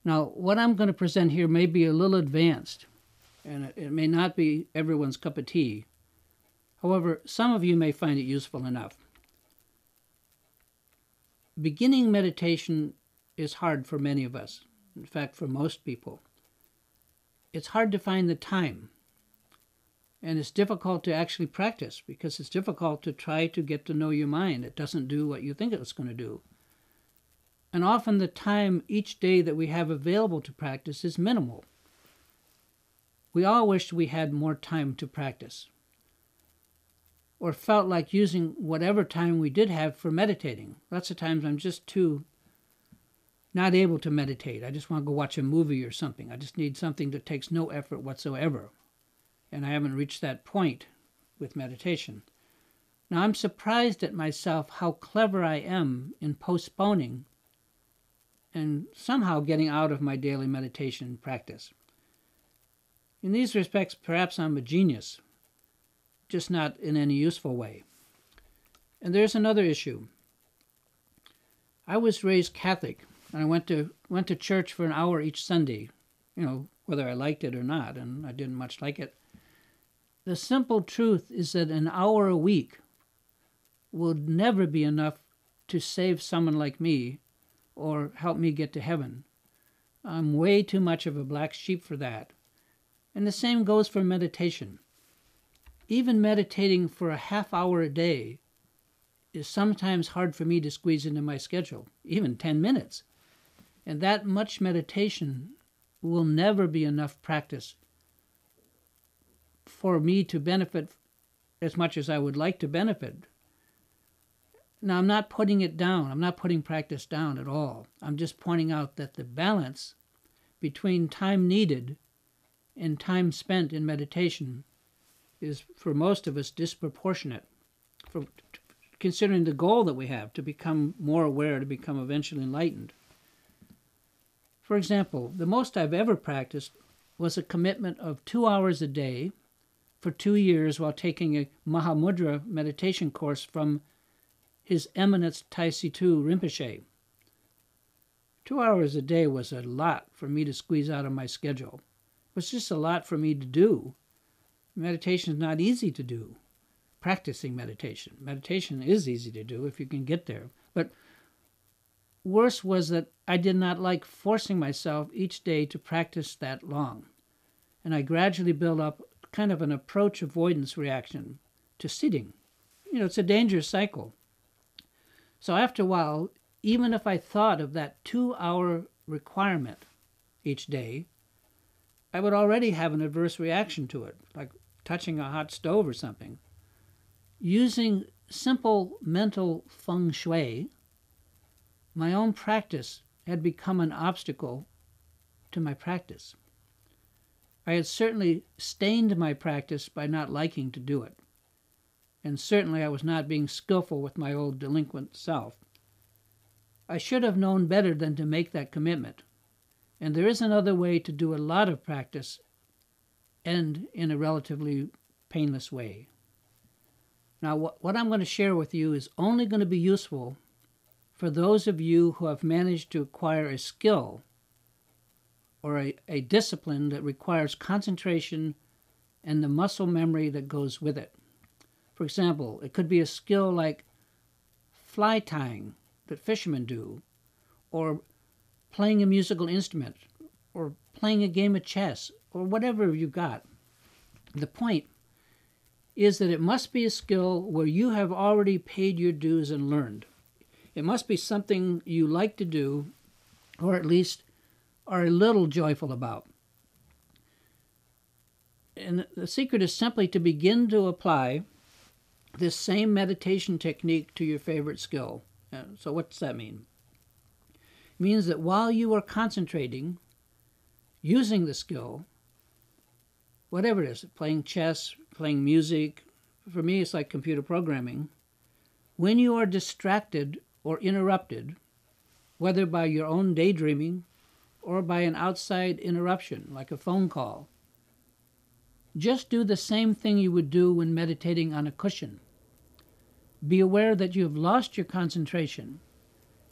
Now, what I'm going to present here may be a little advanced, and it may not be everyone's cup of tea. However, some of you may find it useful enough. Beginning meditation is hard for many of us. In fact, for most people. It's hard to find the time, and it's difficult to actually practice because it's difficult to try to get to know your mind. It doesn't do what you think it's going to do. And often the time each day that we have available to practice is minimal. We all wish we had more time to practice, or felt like using whatever time we did have for meditating. Lots of times I'm just too not able to meditate. I just want to go watch a movie or something. I just need something that takes no effort whatsoever. And I haven't reached that point with meditation. Now I'm surprised at myself how clever I am in postponing and somehow getting out of my daily meditation practice. In these respects, perhaps I'm a genius, just not in any useful way. And there's another issue. I was raised Catholic, and I went to church for an hour each Sunday, whether I liked it or not, and I didn't much like it. The simple truth is that an hour a week will never be enough to save someone like me or help me get to heaven. I'm way too much of a black sheep for that. And the same goes for meditation. Even meditating for a half hour a day is sometimes hard for me to squeeze into my schedule, even 10 minutes. And that much meditation will never be enough practice for me to benefit as much as I would like to benefit. Now, I'm not putting it down. I'm not putting practice down at all. I'm just pointing out that the balance between time needed and time spent in meditation is, for most of us, disproportionate, considering the goal that we have to become more aware, to become eventually enlightened. For example, the most I've ever practiced was a commitment of 2 hours a day for 2 years while taking a Mahamudra meditation course from His Eminence Taisitu Rinpoche. 2 hours a day was a lot for me to squeeze out of my schedule. It was just a lot for me to do. Meditation is not easy to do. Practicing meditation. Meditation is easy to do if you can get there. But worse was that I did not like forcing myself each day to practice that long. And I gradually built up kind of an approach avoidance reaction to sitting. It's a dangerous cycle. So after a while, even if I thought of that 2-hour requirement each day, I would already have an adverse reaction to it, like touching a hot stove or something. Using simple mental feng shui, my own practice had become an obstacle to my practice. I had certainly stained my practice by not liking to do it. And certainly I was not being skillful with my old delinquent self. I should have known better than to make that commitment. And there is another way to do a lot of practice and in a relatively painless way. Now, what I'm going to share with you is only going to be useful for those of you who have managed to acquire a skill or a discipline that requires concentration and the muscle memory that goes with it. For example, it could be a skill like fly tying that fishermen do, or playing a musical instrument, or playing a game of chess, or whatever you've got. The point is that it must be a skill where you have already paid your dues and learned. It must be something you like to do, or at least are a little joyful about. And the secret is simply to begin to apply this same meditation technique to your favorite skill. So what does that mean? It means that while you are concentrating, using the skill, whatever it is, playing chess, playing music, for me it's like computer programming, when you are distracted or interrupted, whether by your own daydreaming or by an outside interruption, like a phone call, just do the same thing you would do when meditating on a cushion. Be aware that you have lost your concentration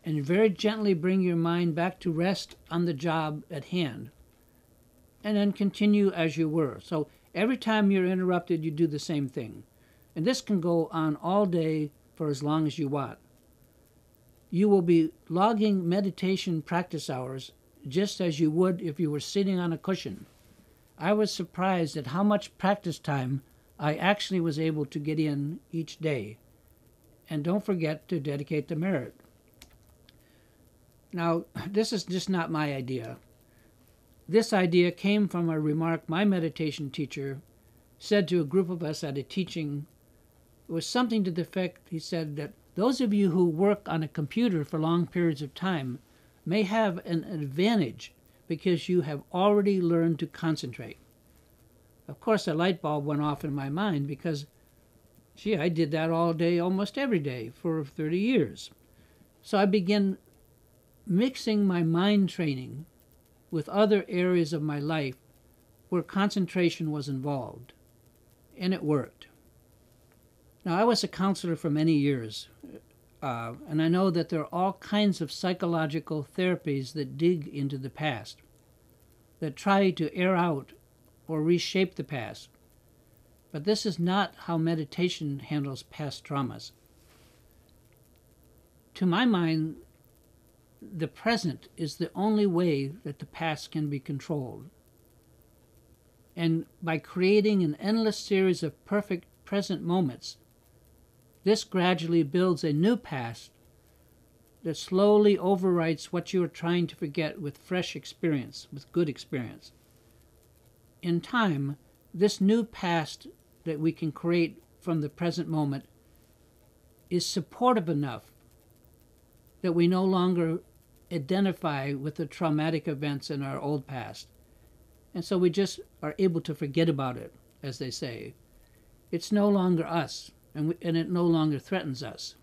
and very gently bring your mind back to rest on the job at hand, and then continue as you were. So every time you're interrupted, you do the same thing. And this can go on all day for as long as you want. You will be logging meditation practice hours just as you would if you were sitting on a cushion. I was surprised at how much practice time I actually was able to get in each day. And don't forget to dedicate the merit. Now, this is just not my idea. This idea came from a remark my meditation teacher said to a group of us at a teaching. It was something to the effect, he said, that those of you who work on a computer for long periods of time may have an advantage because you have already learned to concentrate. Of course, a light bulb went off in my mind because, gee, I did that all day, almost every day for 30 years. So I began mixing my mind training with other areas of my life where concentration was involved, and it worked. Now, I was a counselor for many years, and I know that there are all kinds of psychological therapies that dig into the past, that try to air out or reshape the past. But this is not how meditation handles past traumas. To my mind, the present is the only way that the past can be controlled. And by creating an endless series of perfect present moments, this gradually builds a new past that slowly overwrites what you are trying to forget with fresh experience, with good experience. In time, this new past that we can create from the present moment is supportive enough that we no longer identify with the traumatic events in our old past. And so we just are able to forget about it, as they say. It's no longer us, and it no longer threatens us.